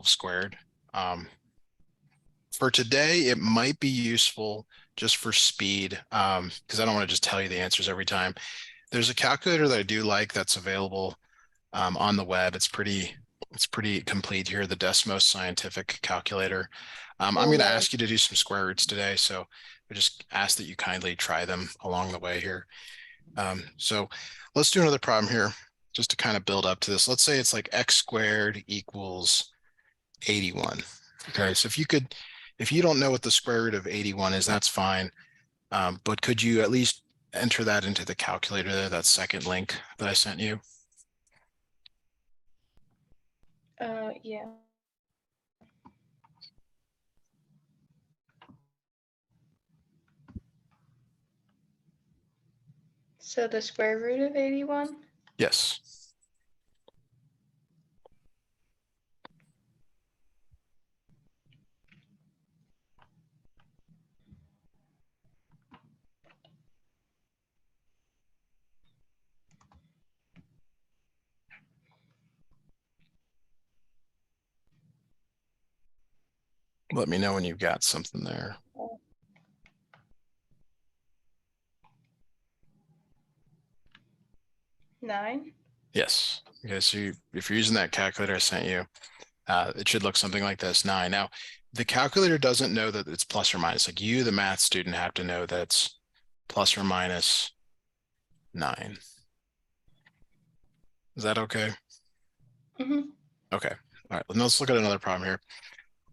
squared. For today, it might be useful just for speed, because I don't want to just tell you the answers every time. There's a calculator that I do like that's available on the web. It's pretty complete here, the Desmos Scientific Calculator. I'm going to ask you to do some square roots today, so I just ask that you kindly try them along the way here. So let's do another problem here, just to kind of build up to this. Let's say it's like x squared equals 81. Okay, so if you don't know what the square root of 81 is, that's fine. But could you at least enter that into the calculator there, that second link that I sent you? Yeah. So the square root of 81? Yes. Let me know when you've got something there. Nine? Yes. Okay, so if you're using that calculator I sent you, it should look something like this, 9. Now, the calculator doesn't know that it's plus or minus. Like you, the math student, have to know that it's plus or minus 9. Is that okay? Mm-hmm. Okay. All right, let's look at another problem here.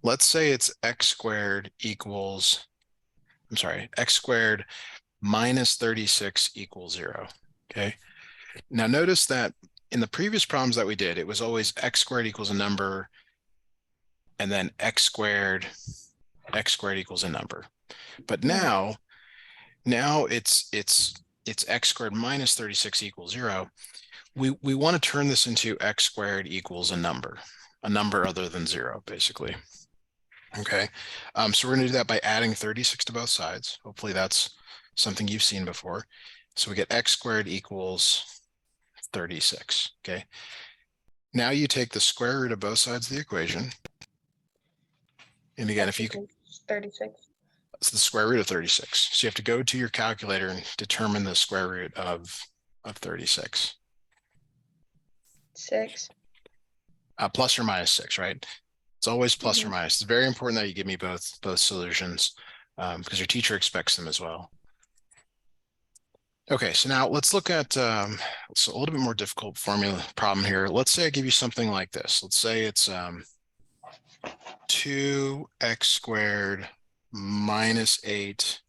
Let's say it's x squared equals, I'm sorry, x squared minus 36 equals 0. Okay. Now notice that in the previous problems that we did, it was always x squared equals a number, and then x squared equals a number. But now it's x squared minus 36 equals 0. We want to turn this into x squared equals a number other than 0, basically. Okay, so we're going to do that by adding 36 to both sides. Hopefully that's something you've seen before. So we get x squared equals 36. Okay, now you take the square root of both sides of the equation. And again, if you 36. It's the square root of 36. So you have to go to your calculator and determine the square root of 36. 6. Plus or minus 6, right? It's always plus or minus. It's very important that you give me both solutions, because your teacher expects them as well. Okay, so now let's look at it's a little bit more difficult formula problem here. Let's say I give you something like this. Let's say it's 2x squared minus 8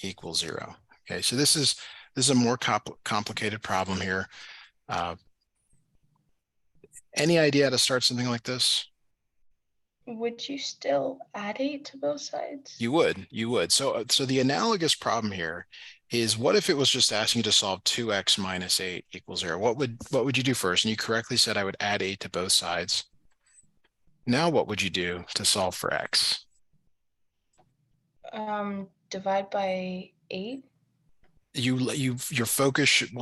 equals 0. Okay, so this is a more complicated problem here. Any idea how to start something like this? Would you still add 8 to both sides? You would. So the analogous problem here is, what if it was just asking you to solve 2x minus 8 equals 0? What would you do first? And you correctly said I would add 8 to both sides. Now what would you do to solve for x? Divide by 8. Your focus should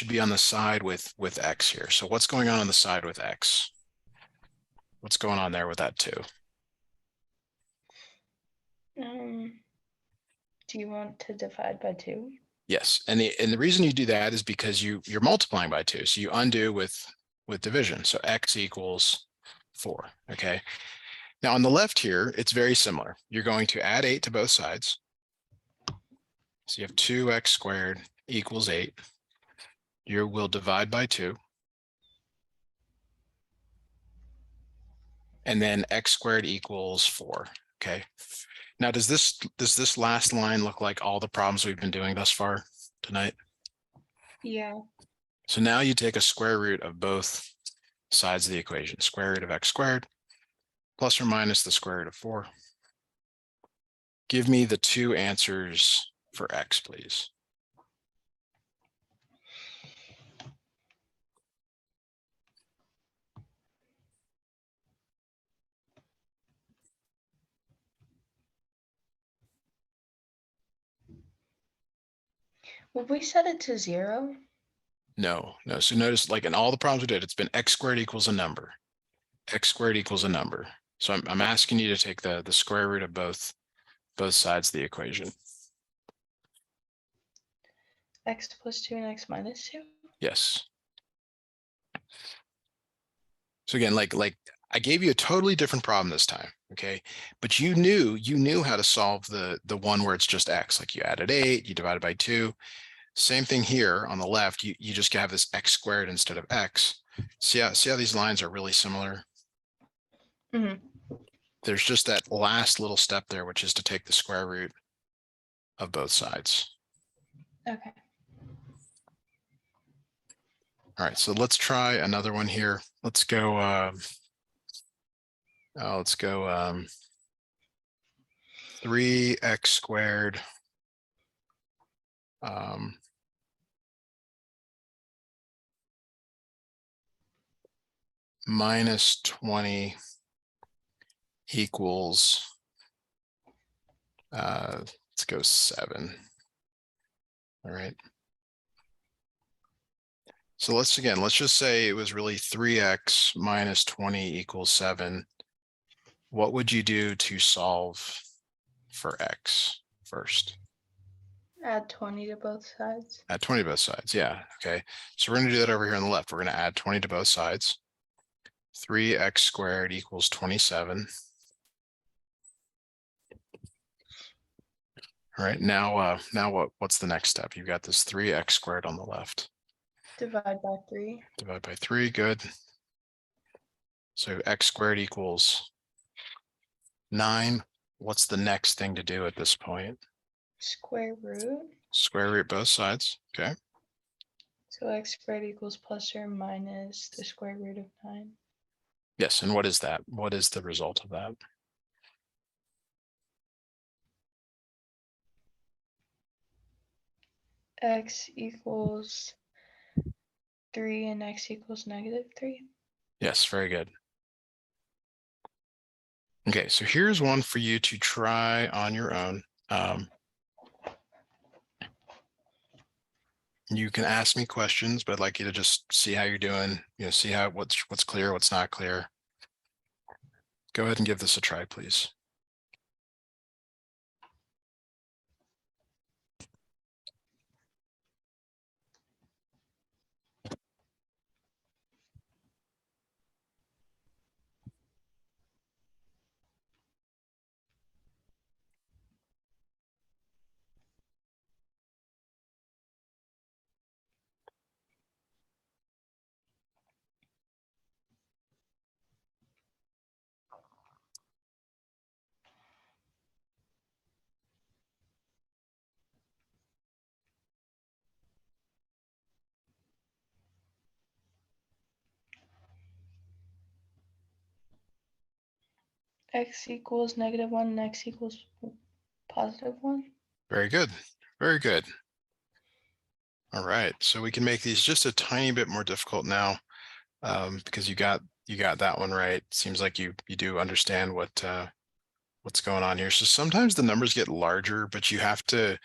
be on the side with x here. So what's going on the side with x? What's going on there with that 2? Do you want to divide by 2? Yes, and the reason you do that is because you're multiplying by 2, so you undo with division. So x equals 4. Okay. Now on the left here, it's very similar. You're going to add 8 to both sides. So you have 2x squared equals 8. You will divide by 2. And then x squared equals 4. Okay. Now, does this last line look like all the problems we've been doing thus far tonight? Yeah. So now you take a square root of both sides of the equation. Square root of x squared plus or minus the square root of 4. Give me the 2 answers for x, please. Would we set it to 0? No. So notice, like in all the problems we did, it's been x squared equals a number. x squared equals a number. So I'm asking you to take the square root of both sides of the equation. X plus 2 and x minus 2? Yes. So again, like I gave you a totally different problem this time, okay? But you knew how to solve the one where it's just x. Like you added 8, you divided by 2. Same thing here on the left. You just have this x squared instead of x. See how these lines are really similar? Mm-hmm. There's just that last little step there, which is to take the square root of both sides. Okay. All right, so let's try another one here. Let's go 3x squared minus 20 equals let's go 7. All right. So let's just say it was really 3x minus 20 equals 7. What would you do to solve for x first? Add 20 to both sides. Add 20 to both sides. Yeah. Okay. So we're going to do that over here on the left. We're going to add 20 to both sides. 3x squared equals 27. All right. Now what's the next step? You've got this 3x squared on the left. Divide by 3. Divide by 3. Good. So x squared equals 9. What's the next thing to do at this point? Square root. Square root both sides. Okay. So x squared equals plus or minus the square root of 9. Yes. And what is that? What is the result of that? X equals 3 and x equals -3. Yes. Very good. Okay. So here's one for you to try on your own. You can ask me questions, but I'd like you to just see how you're doing, see how what's clear, what's not clear. Go ahead and give this a try, please. X equals -1 and x equals +1. Very good. Very good. All right. So we can make these just a tiny bit more difficult now, because you got that one right. Seems like you do understand what's going on here. So sometimes the numbers get larger, but you have to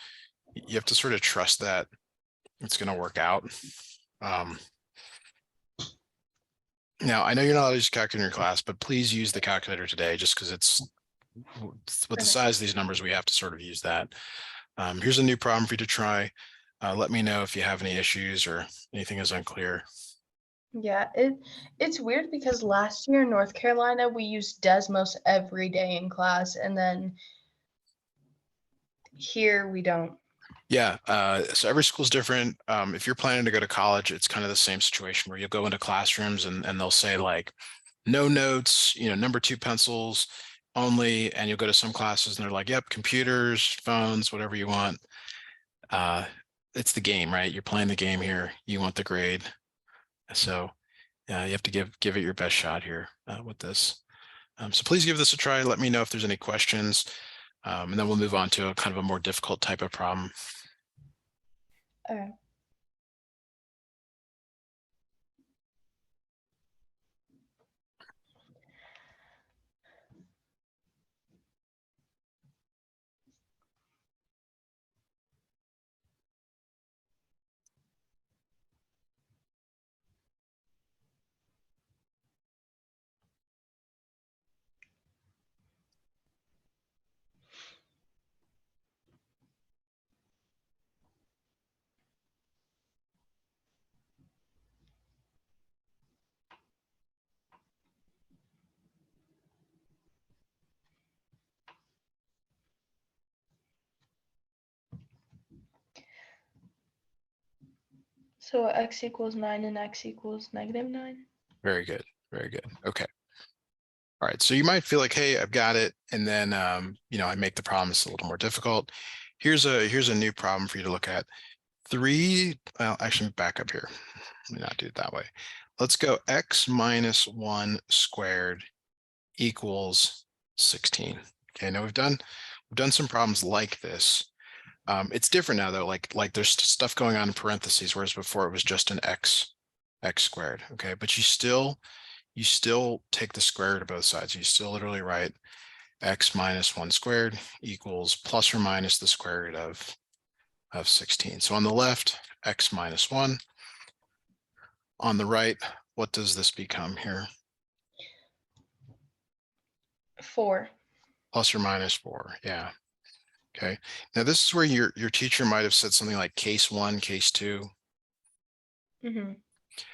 sort of trust that it's going to work out. Now, I know you're not allowed to use a calculator in your class, but please use the calculator today, just because it's with the size of these numbers, we have to sort of use that. Here's a new problem for you to try. Let me know if you have any issues or anything is unclear. Yeah, it's weird because last year in North Carolina we used Desmos every day in class, and then here we don't. Yeah, so every school's different. If you're planning to go to college, it's kind of the same situation where you'll go into classrooms and they'll say like, no notes, number 2 pencils only, and you'll go to some classes and they're like, yep, computers, phones, whatever you want. It's the game, right? You're playing the game here. You want the grade. So you have to give it your best shot here with this. So please give this a try. Let me know if there's any questions. And then we'll move on to a kind of a more difficult type of problem. Okay. So x equals 9 and x equals -9. Very good. Very good. Okay. All right. So you might feel like, hey, I've got it. And then, I make the problems a little more difficult. Here's a new problem for you to look at. Well, actually back up here. Let me not do it that way. Let's go x minus 1 squared equals 16. Okay, now we've done some problems like this. It's different now though, like there's stuff going on in parentheses, whereas before it was just an x squared. Okay, but you still take the square root of both sides. You still literally write x minus 1 squared equals plus or minus the square root of 16. So on the left, x minus 1. On the right, what does this become here? 4. Plus or minus 4. Yeah. Okay. Now this is where your teacher might have said something like case 1, case 2. Mm-hmm.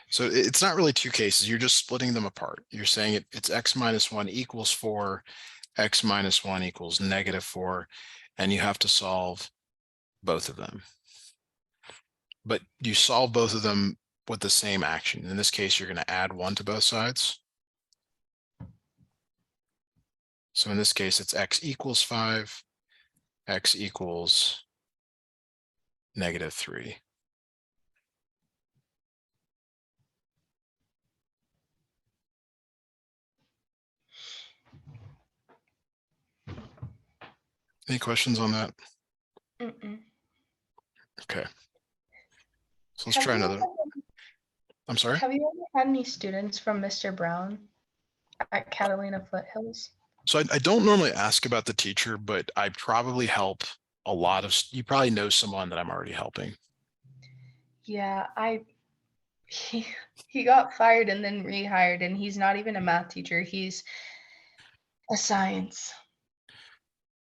So it's not really two cases. You're just splitting them apart. You're saying it's x minus 1 equals 4, x minus 1 equals -4, and you have to solve both of them. But you solve both of them with the same action. In this case, you're going to add 1 to both sides. So in this case, it's x equals 5, x equals -3. Any questions on that? Mm-mm. Okay. So let's Have try you another. I'm sorry? have you ever had any students from Mr. Brown at Catalina Foothills? So I don't normally ask about the teacher, but I probably help a lot of, you probably know someone that I'm already helping. Yeah, he got fired and then rehired, and he's not even a math teacher. He's a science.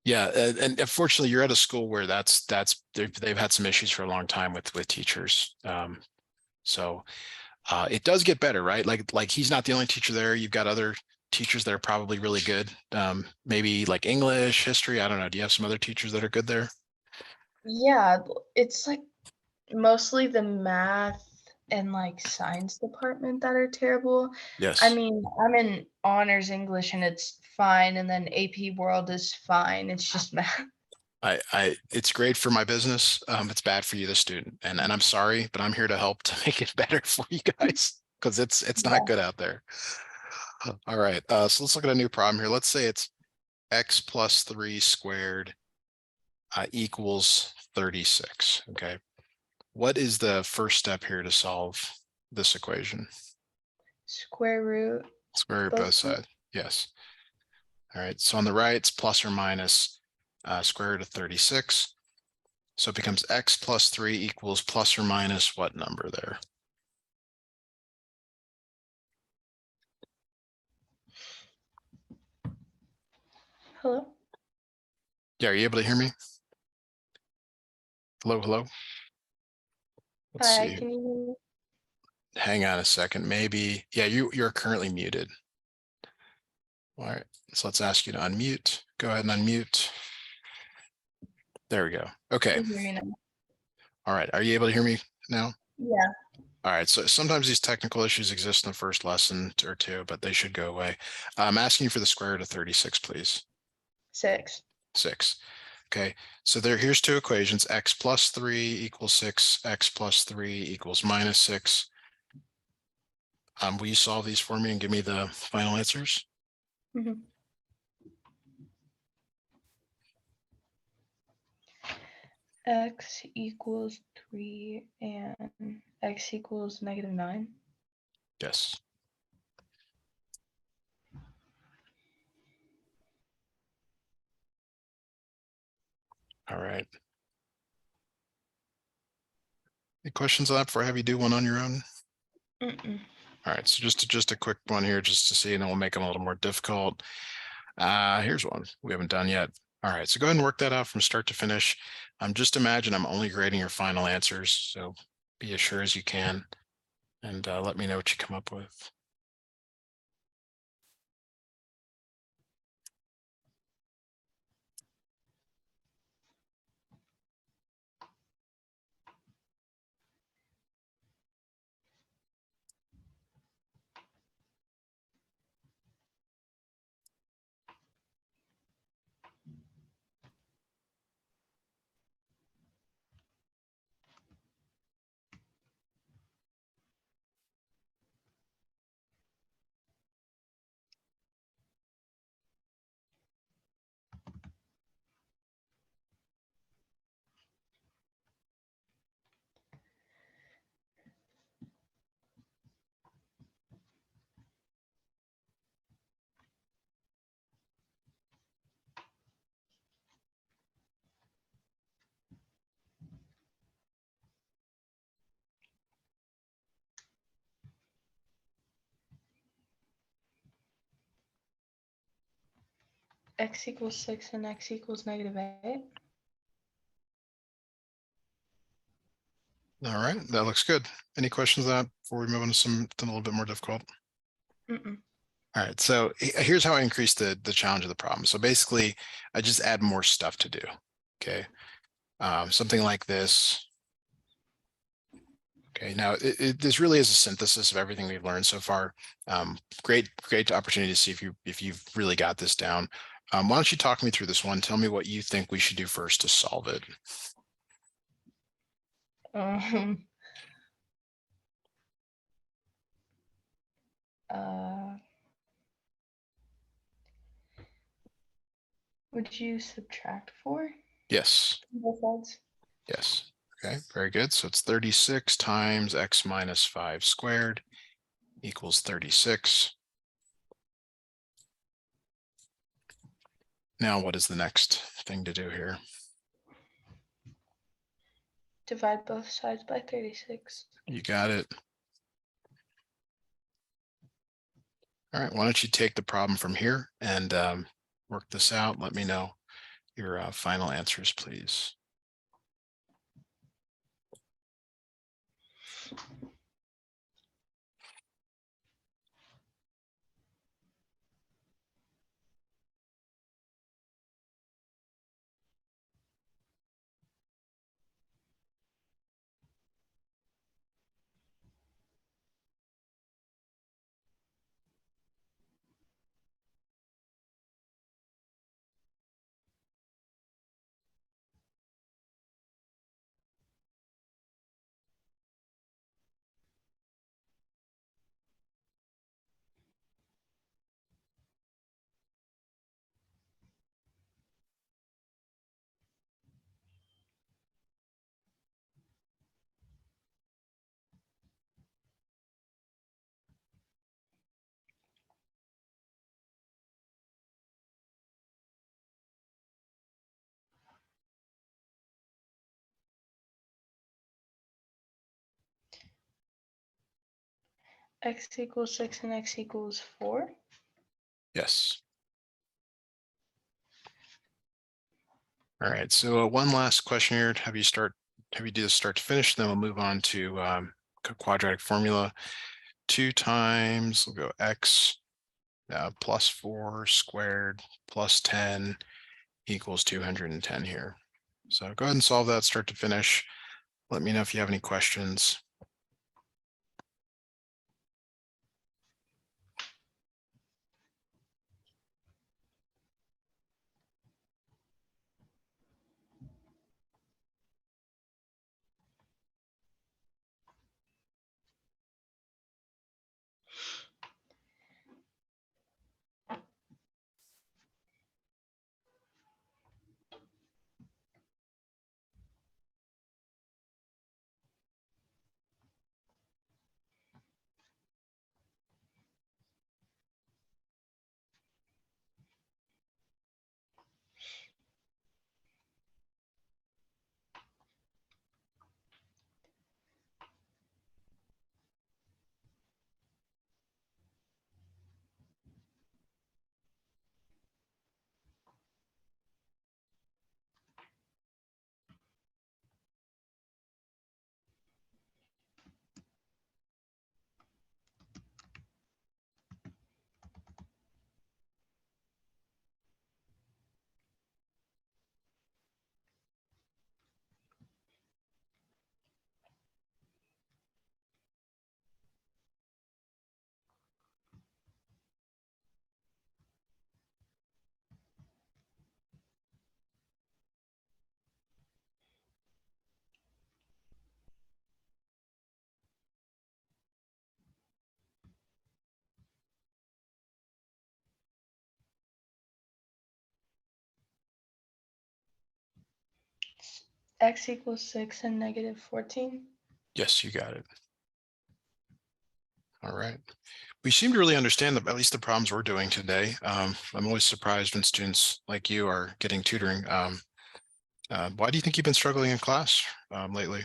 Yeah, and unfortunately, you're at a school where they've had some issues for a long time with teachers. So it does get better, right? Like he's not the only teacher there. You've got other teachers that are probably really good. Maybe like English, history. I don't know. Do you have some other teachers that are good there? Yeah, it's like mostly the math and like science department that are terrible. I Yes. mean, I'm in honors English and it's fine, and then AP World is fine. It's just math. It's great for my business. It's bad for you, the student, and I'm sorry, but I'm here to help to make it better for you guys because it's not Yeah. good out there. All right, so let's look at a new problem here. Let's say it's x plus 3 squared equals 36. Okay, what is the first step here to solve this equation? Square root Square root both both sides. sides. Yes. All right, so on the right, it's plus or minus square root of 36. So it becomes x plus 3 equals plus or minus what number there? Hello? Yeah, are you able to hear me? Hello, hello. Let's Hi, see. can you hear me? Hang on a second. Maybe. Yeah, you're currently muted. All right. So let's ask you to unmute. Go ahead and unmute. There we go. I Okay. can hear you now. All right. Are you able to hear me now? Yeah, All right. So sometimes these technical issues exist in the first lesson or two, but they should go away. I'm asking you for the square root of 36, please. 6. 6. Okay. So here's two equations. X plus 3 equals 6. X plus 3 equals -6. Will you solve these for me and give me the final answers? Mhm. X equals 3 and x equals -9. Yes. All right. Any questions on that before I have you do one on your own? Mm-mm. All right, so just a quick one here just to see, and then we'll make them a little more difficult. Here's one we haven't done yet. All right, so go ahead and work that out from start to finish. Just imagine I'm only grading your final answers, so be as sure as you can, and let me know what you come up with. x equals 6 and x equals -8. All right, that looks good. Any questions on that before we move on to something a little bit more difficult? Mm-mm. All right, so here's how I increase the challenge of the problem. So basically, I just add more stuff to do. Okay, something like this. Okay, now this really is a synthesis of everything we've learned so far. Great opportunity to see if you've really got this down. Why don't you talk me through this one? Tell me what you think we should do first to solve it. Um, uh, would you subtract 4 Yes, from both sides? yes. Okay, very good. So it's 36 times x minus 5 squared equals 36. Now, what is the next thing to do here? Divide both sides by 36. You got it. All right, why don't you take the problem from here and work this out? Let me know your final answers, please. X equals 6 and x equals 4. Yes. All right, so one last question here. Have you do this start to finish, then we'll move on to quadratic formula. 2 times, we'll go x plus 4 squared plus 10 equals 210 here. So go ahead and solve that start to finish. Let me know if you have any questions. X equals 6 and -14. Yes, you got it. All right. We seem to really understand at least the problems we're doing today. I'm always surprised when students like you are getting tutoring. Why do you think you've been struggling in class lately?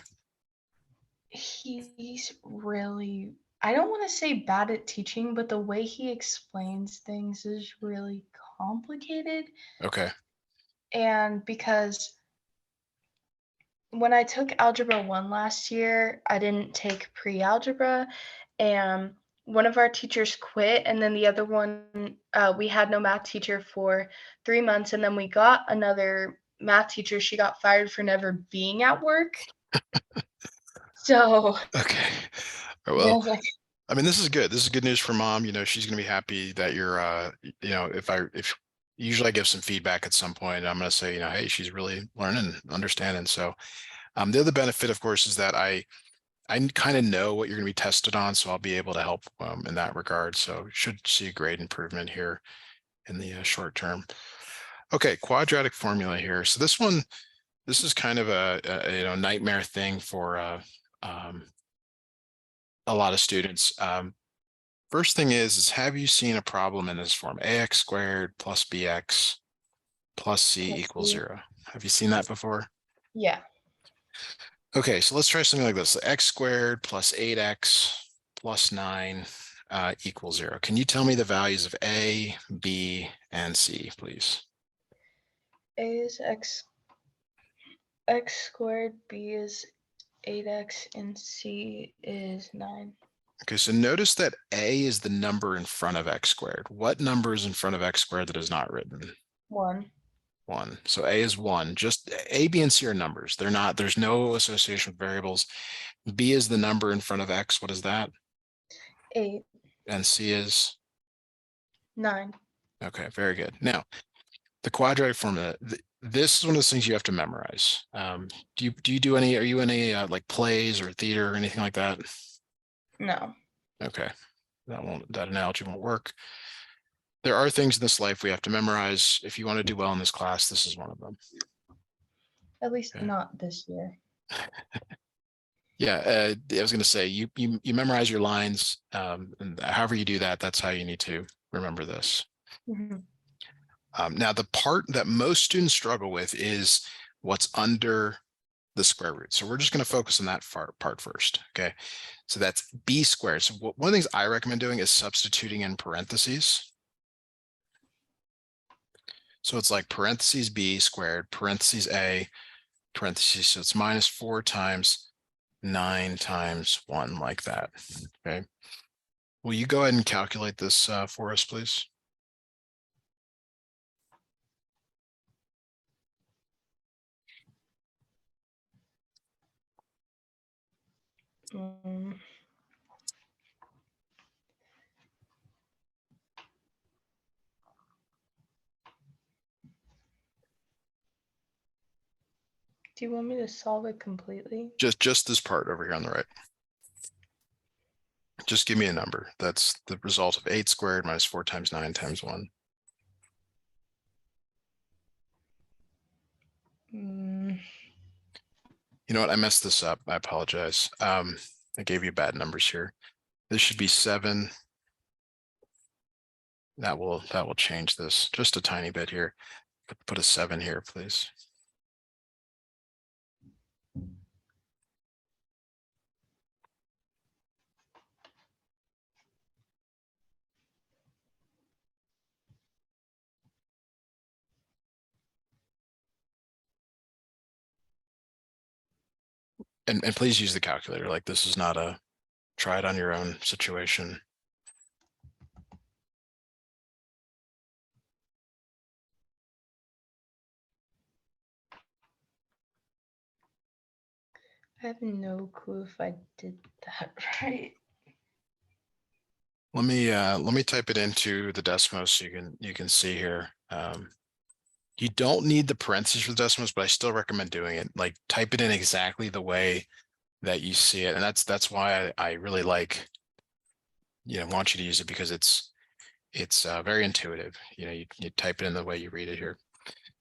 He's really, I don't want to say bad at teaching, but the way he explains things is really complicated. Okay. And because when I took Algebra 1 last year, I didn't take pre-algebra, and one of our teachers quit, and then the other one, we had no math teacher for 3 months, and then we got another math teacher. She got fired for never being at work. So, Okay. yeah, Well, like, I mean, this is good. This is good news for mom. You know, she's going to be happy that you're, you know, if usually I give some feedback at some point, I'm going to say, you know, hey, she's really learning, understanding. So, the other benefit, of course, is that I kind of know what you're going to be tested on, so I'll be able to help in that regard. So, should see a great improvement here in the short term. Okay, quadratic formula here. So this is kind of a you know, nightmare thing for a lot of students. First thing is have you seen a problem in this form? Ax squared plus bx plus c let's equals see. 0. Have you seen that before? Yeah. Okay, so let's try something like this. X squared plus 8x plus 9 equals 0. Can you tell me the values of a, b, and c, please? A is x squared, b is 8x, and c is 9. Okay, so notice that a is the number in front of x squared. What number is in front of x squared that is not written? 1. 1. So a is 1. Just a, b, and c are numbers. They're not, there's no association with variables. B is the number in front of x. What is that? 8. And c is? 9. Okay, very good. Now, the quadratic formula, this is one of those things you have to memorize. Do you do any, are you in any like plays or theater or anything like that? No. Okay, that analogy won't work. There are things in this life we have to memorize. If you want to do well in this class, this is one of them. At least Okay. not this year. Yeah, I was going to say you memorize your lines, and however you do that, that's how you need to remember this. Mhm. Now, the part that most students struggle with is what's under the square root. So we're just going to focus on that part first. Okay, so that's b squared. So one of the things I recommend doing is substituting in parentheses. So it's like parentheses b squared, parentheses a, parentheses. So it's minus 4 times 9 times 1, like that. Okay. Will you go ahead and calculate this for us, please? Mm. Do you want me to solve it completely? Just this part over here on the right. Just give me a number. That's the result of 8 squared minus 4 times 9 times 1. Mm. You know what? I messed this up. I apologize. I gave you bad numbers here. This should be 7. That will change this just a tiny bit here. Put a 7 here, please. And please use the calculator. Like, this is not a try it on your own situation. I have no clue if I did that right. Let me type it into the Desmos so you can see here. You don't need the parentheses for the Desmos, but I still recommend doing it. Like, type it in exactly the way that you see it, and that's why I really like, you know, want you to use it, because it's very intuitive. You know, you type it in the way you read it here.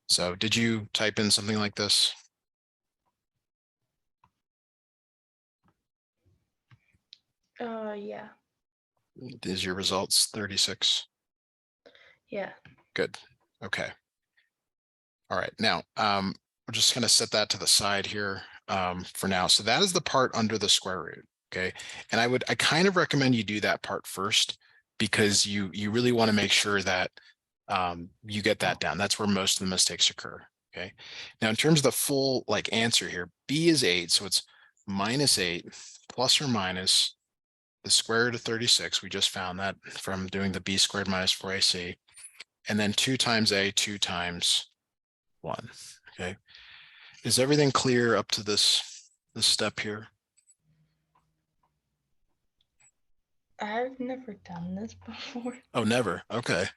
So did you type in something like this? Yeah. Is your results 36? Yeah. Good. Okay. All right. Now, we're just going to set that to the side here for now. So that is the part under the square root. okay? And I kind of recommend you do that part first because you really want to make sure that you get that down. That's where most of the mistakes occur, okay? Now, in terms of the full like answer here, B is 8, so it's -8 plus or minus the square root of 36. We just found that from doing the B squared minus 4AC, and then 2 times A, 2 times 1, okay? Is everything clear up to this step here? I've never done this before. Oh, never. Okay.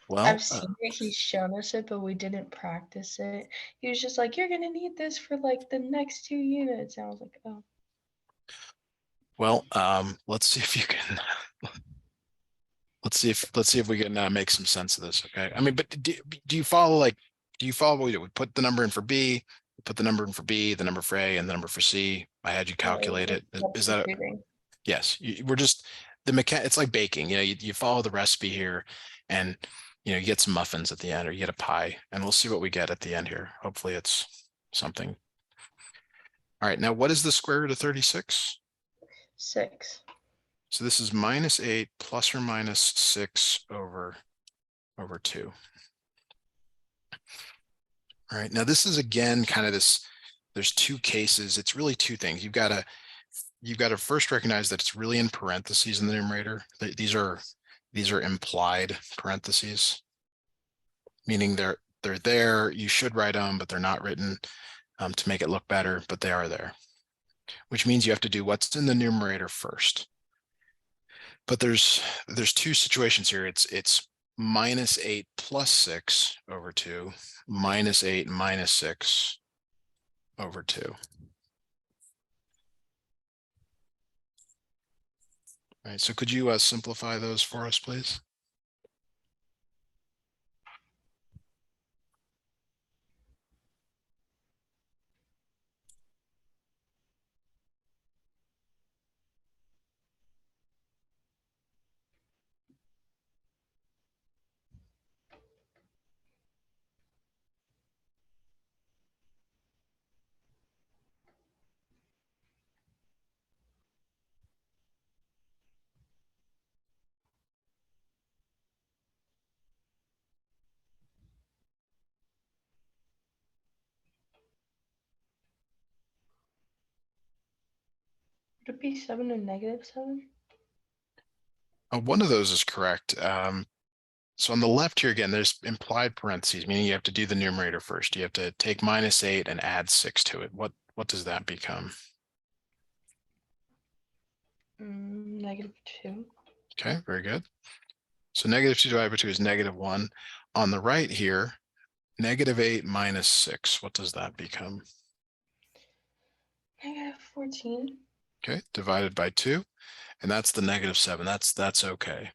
Well, I've seen it, he's shown us it, but we didn't practice it. He was just like, "You're gonna need this for like the next 2 units." And I was like, "Oh." let's see if you can. Let's see if we can make some sense of this. Okay. I mean, but do you follow like do you follow what we do? We put the number in for B, we put the number in for B, the number for A, and the number for C. I had you Yeah, calculate we're it. Is that substituting. yes? We're just it's like baking. You know, you follow the recipe here, and you get some muffins at the end, or you get a pie, and we'll see what we get at the end here. Hopefully, it's something. All right. Now, what is the square root of 36? 6. So this is -8 plus or minus 6 over 2. All right, now this is again kind of this, there's two cases. It's really two things. You've got to first recognize that it's really in parentheses in the numerator. These are implied parentheses, meaning they're there. You should write them, but they're not written to make it look better, but they are there, which means you have to do what's in the numerator first. But there's two situations here. It's -8 plus 6 over 2, -8 minus 6 over 2. All right, so could you simplify those for us, please? Would it be 7 and -7? One of those is correct. So on the left here again, there's implied parentheses, meaning you have to do the numerator first. You have to take -8 and add 6 to it. What does that become? -2. Okay, very good. So -2 divided by 2 is -1. On the right here, -8 minus 6. What does that become? -14. Okay, divided by 2, and that's the -7. That's okay.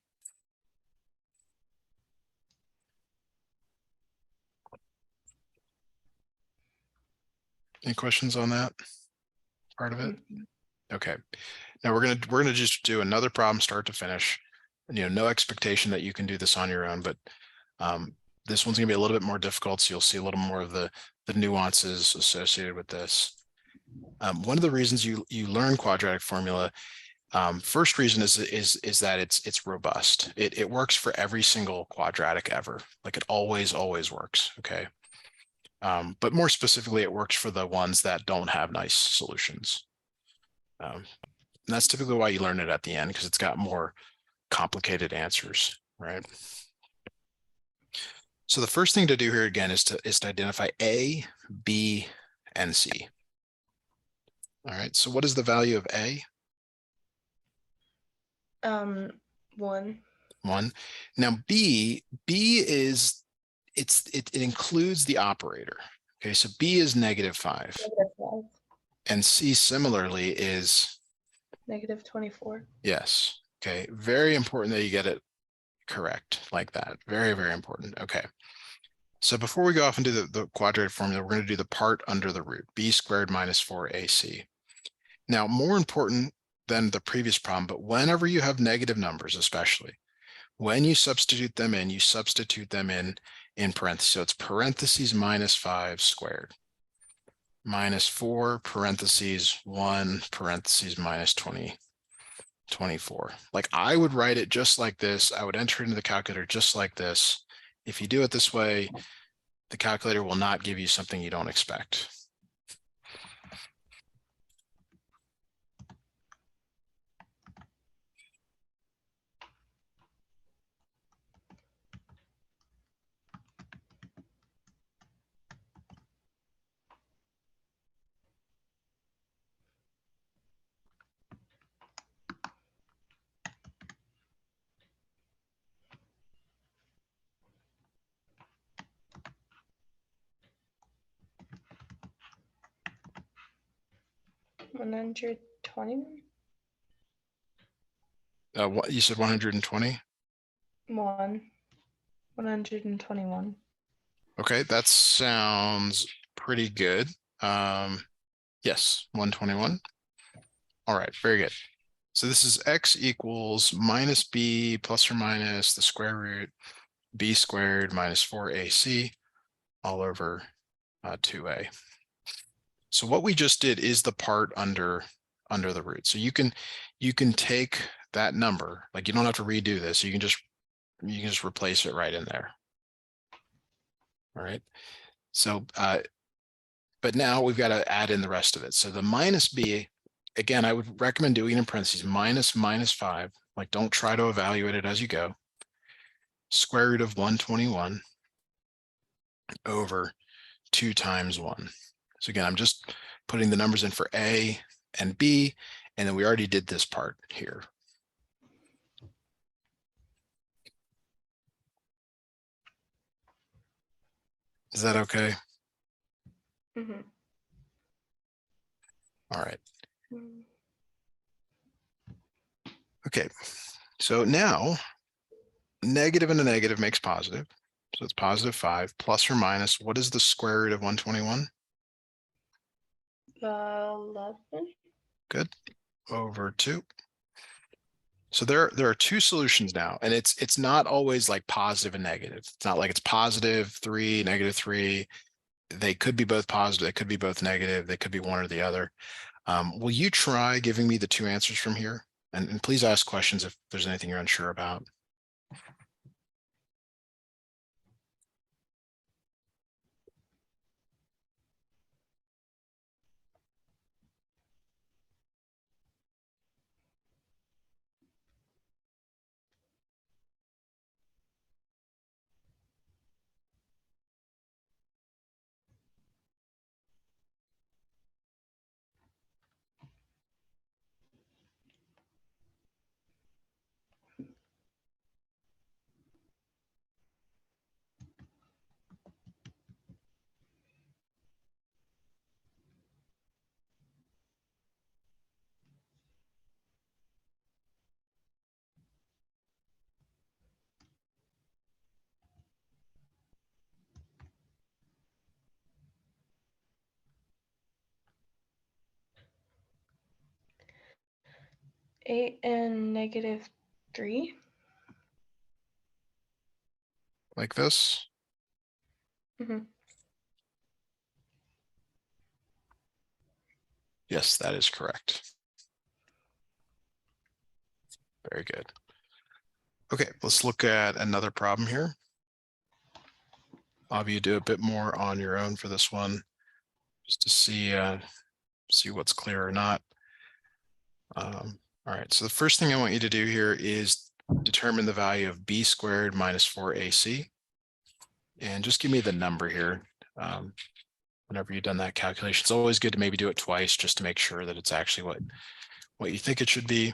Any questions on that part of it? Okay. Now we're gonna just do another problem start to finish. No expectation that you can do this on your own, but this one's gonna be a little bit more difficult, so you'll see a little more of the nuances associated with this. One of the reasons you learn quadratic formula, first reason is that it's robust. It works for every single quadratic ever. Like it always works. Okay. But more specifically, it works for the ones that don't have nice solutions. And that's typically why you learn it at the end, because it's got more complicated answers, right? So the first thing to do here again is to identify A, B, and C. All right, so what is the value of A? 1. 1. Now B is, it includes the operator. Okay, so B is -5. -5. And C similarly is -24. yes. Okay, very important that you get it correct like that. Very, very important. Okay. So before we go off and do the quadratic formula, we're going to do the part under the root, b squared minus 4ac. Now, more important than the previous problem, but whenever you have negative numbers, especially, when you substitute them in, you substitute them in parentheses. So it's parentheses -5 squared. minus 4 parentheses 1 parentheses minus 24. Like I would write it just like this. I would enter it into the calculator just like this. If you do it this way, the calculator will not give you something you don't expect. $121. What you said 120? 121. Okay, that sounds pretty good. Yes, 121. All right, very good. So this is x equals minus b plus or minus the square root b squared minus 4ac all over 2a. So what we just did is the part under the root. So you can take that number, like you don't have to redo this. You can just replace it right in there. All right. So but now we've got to add in the rest of it. So the minus b, again, I would recommend doing it in parentheses, minus 5. Like don't try to evaluate it as you go. Square root of 121 over 2 times 1. So again, I'm just putting the numbers in for a and b, and then we already did this part here. Is that okay? Mm-hmm. All right. Okay, so now negative and a negative makes positive. So it's positive 5 plus or minus. What is the square root of 121? 11. Good. Over 2. So there are two solutions now, and it's not always like positive and negative. It's not like it's positive 3, negative 3. They could be both positive. They could be both negative. They could be one or the other. Will you try giving me the two answers from here? And please ask questions if there's anything you're unsure about. Eight and negative 3. Like this? Mm-hmm. Yes, that is correct. Very good. Okay, let's look at another problem here. I'll have you do a bit more on your own for this one, just to see what's clear or not. All right, so the first thing I want you to do here is determine the value of b squared minus 4ac. And just give me the number here. Whenever you've done that calculation, it's always good to maybe do it twice just to make sure that it's actually what you think it should be.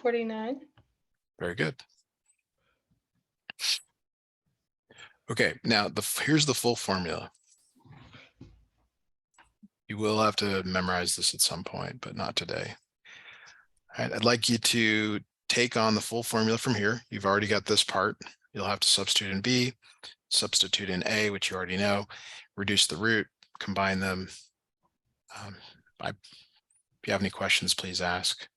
$49. Very good. Okay, now here's the full formula. You will have to memorize this at some point, but not today. All right, I'd like you to take on the full formula from here. You've already got this part. You'll have to substitute in B, substitute in A, which you already know, reduce the root, combine them. If you have any questions, please ask.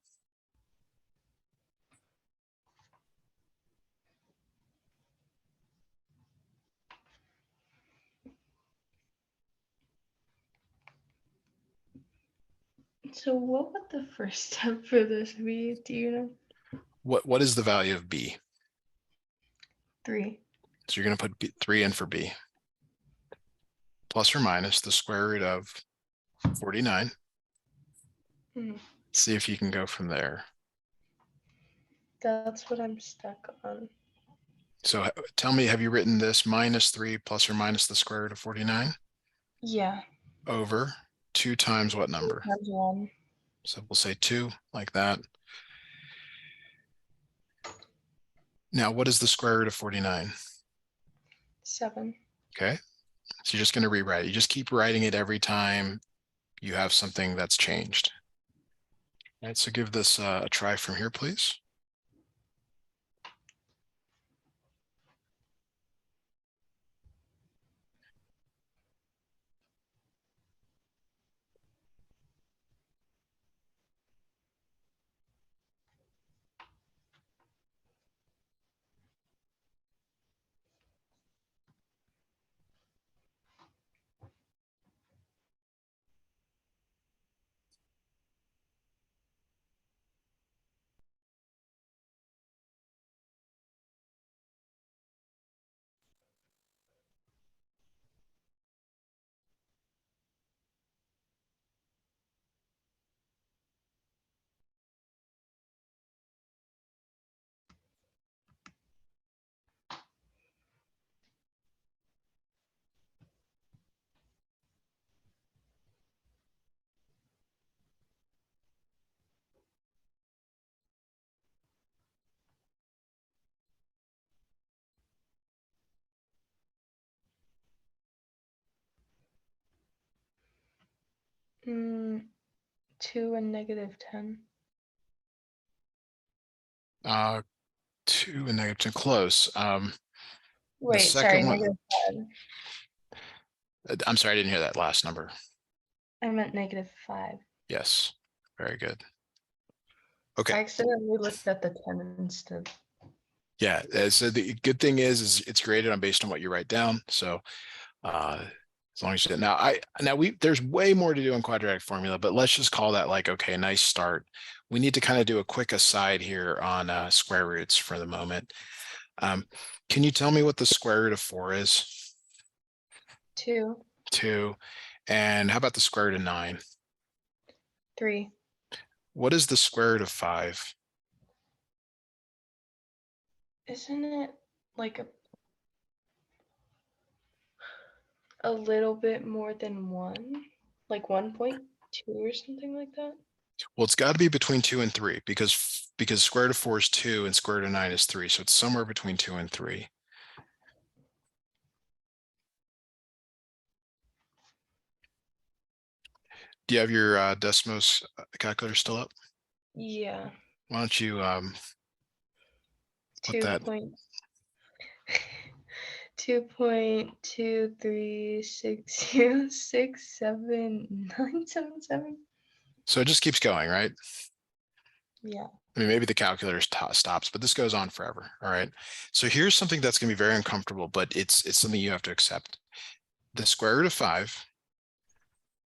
So what would the first step for this be? Do you know? What is the value of B? 3. So you're going to put 3 in for B. Plus or minus the square root of 49. See if you can go from there. That's what I'm stuck on. So tell me, have you written this minus 3 plus or minus the square root of 49? Yeah. Over 2 times what number? Times 1. So we'll say 2 like that. Now, what is the square root of 49? 7. Okay. So you're just going to rewrite it. You just keep writing it every time you have something that's changed. All right, so give this a try from here, please. Mm, 2 and -10. 2 and -2, close. The Wait, sorry, second one, -5. I'm sorry, I didn't hear that last number. I meant -5. Yes, very good. I Okay, accidentally looked at the 10 instead. yeah. So the good thing is it's graded on based on what you write down. So as long as you did. Now there's way more to do in quadratic formula, but let's just call that like, okay, nice start. We need to kind of do a quick aside here on square roots for the moment. Can you tell me what the square root of 4 is? 2. 2. And how about the square root of 9? 3. What is the square root of 5? Isn't it like a little bit more than 1? Like 1.2 or something like that? Well, it's got to be between 2 and 3 because square root of 4 is 2 and square root of 9 is 3. So it's somewhere between 2 and 3. Do you have your Desmos calculator still up? Yeah. Why don't you put 2 that? point 2.236067977. So it just keeps going, right? Yeah. I mean, maybe the calculator stops, but this goes on forever. All right. So here's something that's going to be very uncomfortable, but it's something you have to accept. The square root of 5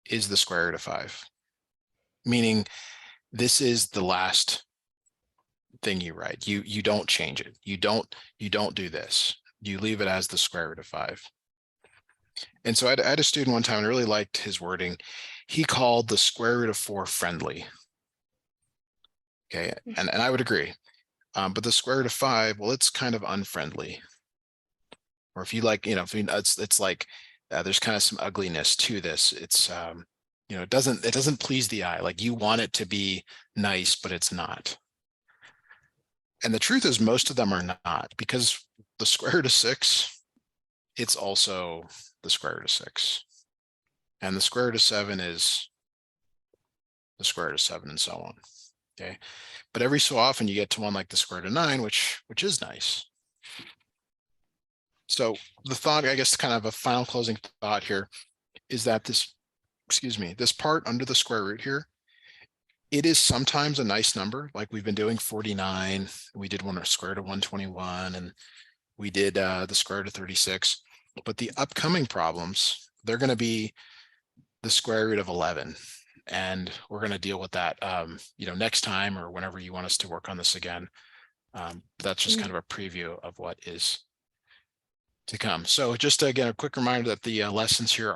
is the square root of 5, meaning this is the last thing you write. You don't change it. You don't do this. You leave it as the square root of 5. And so I had a student one time and I really liked his wording. He called the square root of 4 friendly. Okay, and I would agree. But the square root of 5, well, it's kind of unfriendly. Or if you like, it's like there's kind of some ugliness to this. It's it doesn't please the eye. Like you want it to be nice, but it's not. And the truth is most of them are not, because the square root of 6 it's also the square root of 6. And the square root of 7 is the square root of 7, and so on. Okay. But every so often you get to one like the square root of 9, which is nice. So the thought, I guess, kind of a final closing thought here is that this, excuse me, this part under the square root here, it is sometimes a nice number, like we've been doing 49. We did one square root of 121, and we did the square root of 36. But the upcoming problems, they're going to be the square root of 11. And we're going to deal with that, next time or whenever you want us to work on this again. That's just kind of a preview of what is to come. So just again, a quick reminder that the lessons here